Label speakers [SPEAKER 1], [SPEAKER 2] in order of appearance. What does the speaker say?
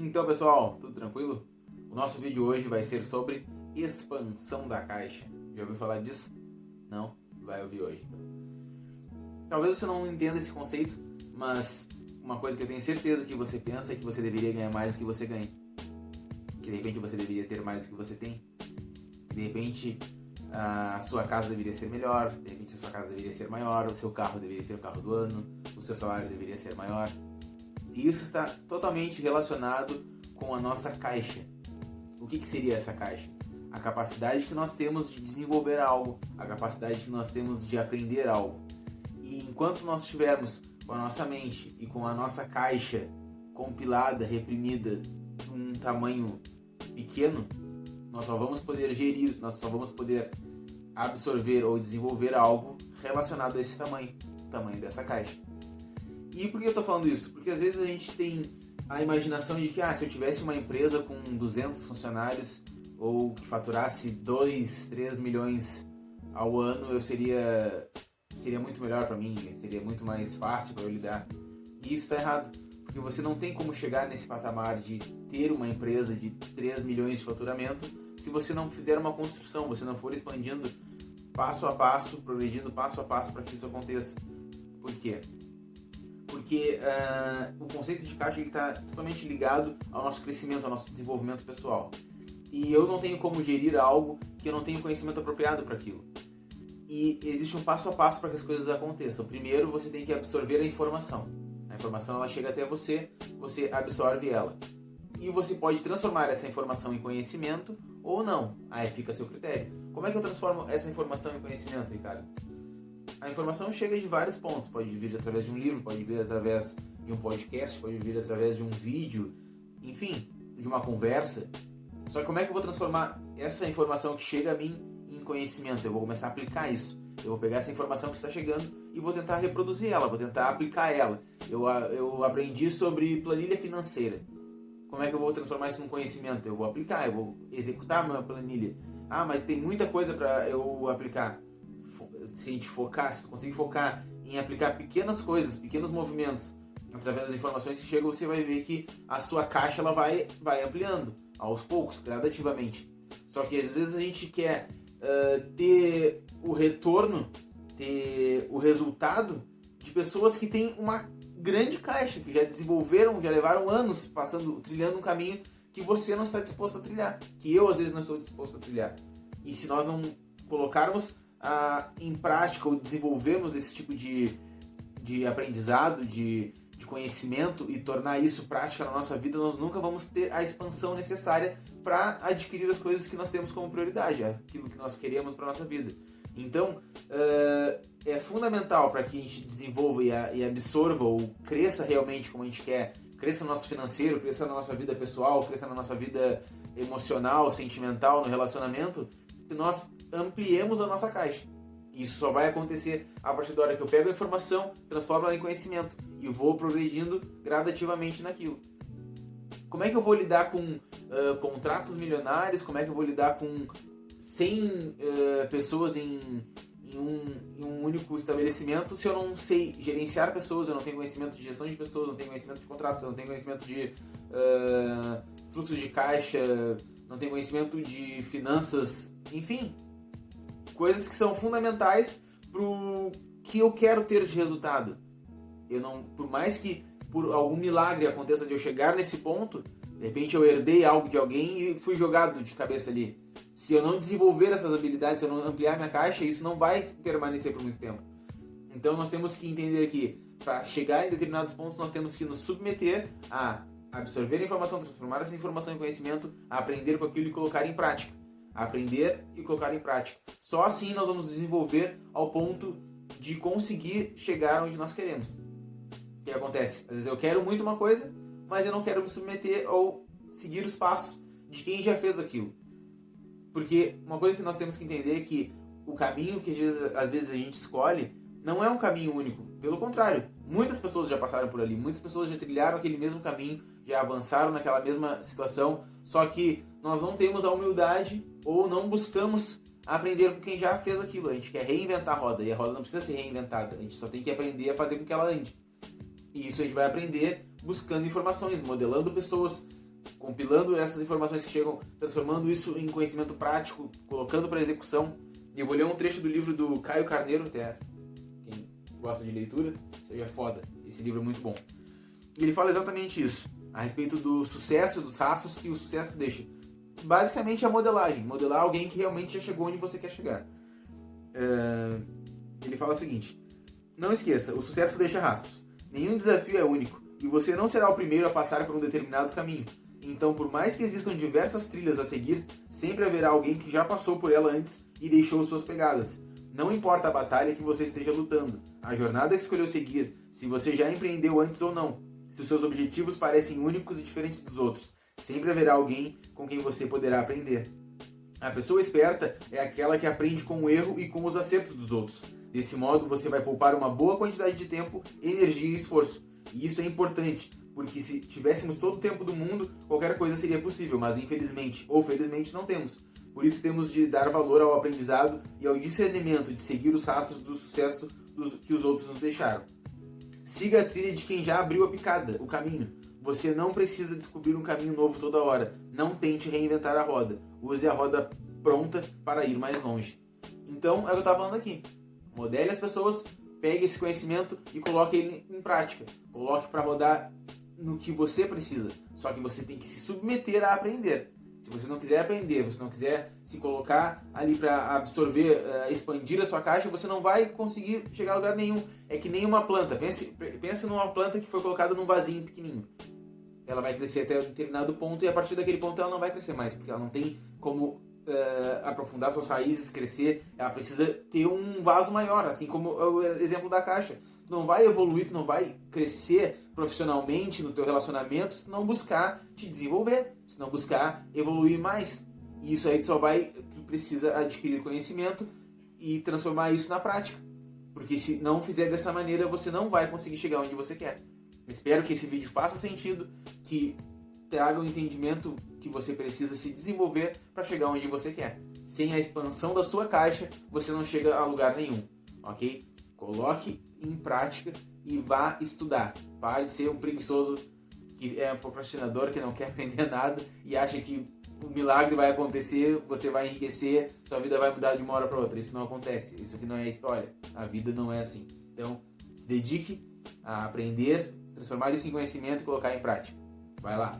[SPEAKER 1] Então, pessoal, tudo tranquilo? O nosso vídeo hoje vai ser sobre expansão da caixa. Já ouviu falar disso? Não? Vai ouvir hoje. Talvez você não entenda esse conceito, mas uma coisa que eu tenho certeza que você pensa é que você deveria ganhar mais do que você ganha. Que de repente você deveria ter mais do que você tem. De repente a sua casa deveria ser melhor, de repente a sua casa deveria ser maior, o seu carro deveria ser o carro do ano, o seu salário deveria ser maior. E isso está totalmente relacionado com a nossa caixa. O que seria essa caixa? A capacidade que nós temos de desenvolver algo, a capacidade que nós temos de aprender algo. E enquanto nós estivermos com a nossa mente e com a nossa caixa compilada, reprimida, num tamanho pequeno, nós só vamos poder gerir, nós só vamos poder absorver ou desenvolver algo relacionado a esse tamanho, o tamanho dessa caixa. E por que eu estou falando isso? Porque às vezes a gente tem a imaginação de que se eu tivesse uma empresa com 200 funcionários ou que faturasse 2, 3 milhões ao ano, eu seria muito melhor para mim, seria muito mais fácil para eu lidar. E isso está errado, porque você não tem como chegar nesse patamar de ter uma empresa de 3 milhões de faturamento se você não fizer uma construção, você não for expandindo passo a passo, progredindo passo a passo para que isso aconteça. Por quê? Porque o conceito de caixa está totalmente ligado ao nosso crescimento, ao nosso desenvolvimento pessoal. E eu não tenho como gerir algo que eu não tenho conhecimento apropriado para aquilo. E existe um passo a passo para que as coisas aconteçam. Primeiro, você tem que absorver a informação. A informação ela chega até você, você absorve ela. E você pode transformar essa informação em conhecimento ou não. Aí fica a seu critério. Como é que eu transformo essa informação em conhecimento, Ricardo? A informação chega de vários pontos. Pode vir através de um livro, pode vir através de um podcast, pode vir através de um vídeo, enfim, de uma conversa. Só que como é que eu vou transformar essa informação que chega a mim em conhecimento? Eu vou começar a aplicar isso. Eu vou pegar essa informação que está chegando e vou tentar reproduzir ela, vou tentar aplicar ela. Eu aprendi sobre planilha financeira. Como é que eu vou transformar isso num conhecimento? Eu vou aplicar, eu vou executar a minha planilha. Mas tem muita coisa para eu aplicar. Se a gente focar, se tu conseguir focar em aplicar pequenas coisas, pequenos movimentos, através das informações que chegam, você vai ver que a sua caixa ela vai ampliando, aos poucos, gradativamente. Só que às vezes a gente quer ter o retorno, ter o resultado de pessoas que têm uma grande caixa, que já desenvolveram, já levaram anos trilhando um caminho que você não está disposto a trilhar, que eu às vezes não estou disposto a trilhar. E se nós não colocarmos em prática ou desenvolvermos esse tipo de aprendizado, de conhecimento e tornar isso prática na nossa vida, nós nunca vamos ter a expansão necessária para adquirir as coisas que nós temos como prioridade, aquilo que nós queremos para a nossa vida. Então, é fundamental para que a gente desenvolva e absorva ou cresça realmente como a gente quer, cresça no nosso financeiro, cresça na nossa vida pessoal, cresça na nossa vida emocional, sentimental, no relacionamento, que nós ampliemos a nossa caixa. Isso só vai acontecer a partir da hora que eu pego a informação, transformo ela em conhecimento e vou progredindo gradativamente naquilo. Como é que eu vou lidar com contratos milionários? Como é que eu vou lidar com 100 pessoas em um único estabelecimento se eu não sei gerenciar pessoas, eu não tenho conhecimento de gestão de pessoas, não tenho conhecimento de contratos, eu não tenho conhecimento de fluxo de caixa, não tenho conhecimento de finanças, enfim, coisas que são fundamentais para o que eu quero ter de resultado. Por mais que por algum milagre aconteça de eu chegar nesse ponto, de repente eu herdei algo de alguém e fui jogado de cabeça ali. Se eu não desenvolver essas habilidades, se eu não ampliar minha caixa, isso não vai permanecer por muito tempo. Então nós temos que entender que para chegar em determinados pontos nós temos que nos submeter a absorver a informação, transformar essa informação em conhecimento, a aprender com aquilo e colocar em prática. Aprender e colocar em prática. Só assim nós vamos desenvolver ao ponto de conseguir chegar onde nós queremos. O que acontece? Às vezes eu quero muito uma coisa, mas eu não quero me submeter ou seguir os passos de quem já fez aquilo. Porque uma coisa que nós temos que entender é que o caminho que às vezes a gente escolhe não é um caminho único. Pelo contrário, muitas pessoas já passaram por ali, muitas pessoas já trilharam aquele mesmo caminho, já avançaram naquela mesma situação, só que nós não temos a humildade ou não buscamos aprender com quem já fez aquilo. A gente quer reinventar a roda, e a roda não precisa ser reinventada, a gente só tem que aprender a fazer com que ela ande. E isso a gente vai aprender buscando informações, modelando pessoas, compilando essas informações que chegam, transformando isso em conhecimento prático, colocando para execução. E eu vou ler um trecho do livro do Caio Carneiro, até quem gosta de leitura, seja foda, esse livro é muito bom. E ele fala exatamente isso, a respeito do sucesso, dos rastros que o sucesso deixa. Basicamente a modelagem, modelar alguém que realmente já chegou onde você quer chegar. Ele fala o seguinte: não esqueça, o sucesso deixa rastros. Nenhum desafio é único, e você não será o primeiro a passar por um determinado caminho. Então, por mais que existam diversas trilhas a seguir, sempre haverá alguém que já passou por ela antes e deixou suas pegadas. Não importa a batalha que você esteja lutando, a jornada que escolheu seguir, se você já empreendeu antes ou não, se os seus objetivos parecem únicos e diferentes dos outros, sempre haverá alguém com quem você poderá aprender. A pessoa esperta é aquela que aprende com o erro e com os acertos dos outros. Desse modo, você vai poupar uma boa quantidade de tempo, energia e esforço. E isso é importante, porque se tivéssemos todo o tempo do mundo, qualquer coisa seria possível, mas infelizmente ou felizmente não temos. Por isso temos de dar valor ao aprendizado e ao discernimento de seguir os rastros do sucesso que os outros nos deixaram. Siga a trilha de quem já abriu a picada, o caminho. Você não precisa descobrir um caminho novo toda hora. Não tente reinventar a roda. Use a roda pronta para ir mais longe. Então, é o que eu estava falando aqui. Modele as pessoas, pegue esse conhecimento e coloque ele em prática. Coloque para rodar no que você precisa. Só que você tem que se submeter a aprender. Se você não quiser aprender, você não quiser se colocar ali para absorver, expandir a sua caixa, você não vai conseguir chegar a lugar nenhum. É que nem uma planta. Pense numa planta que foi colocada num vasinho pequenininho. Ela vai crescer até um determinado ponto e a partir daquele ponto ela não vai crescer mais, porque ela não tem como aprofundar suas raízes, crescer. Ela precisa ter um vaso maior, assim como o exemplo da caixa. Tu não vai evoluir, tu não vai crescer profissionalmente no teu relacionamento se não buscar te desenvolver, se não buscar evoluir mais. E isso aí tu precisa adquirir conhecimento e transformar isso na prática. Porque se não fizer dessa maneira, você não vai conseguir chegar onde você quer. Espero que esse vídeo faça sentido, que traga o entendimento que você precisa se desenvolver para chegar onde você quer. Sem a expansão da sua caixa, você não chega a lugar nenhum, ok? Coloque em prática e vá estudar. Pare de ser um preguiçoso que é um procrastinador, que não quer aprender nada e acha que o milagre vai acontecer, você vai enriquecer, sua vida vai mudar de uma hora para outra. Isso não acontece, isso aqui não é história. A vida não é assim. Então, se dedique a aprender, transformar isso em conhecimento e colocar em prática. Vai lá!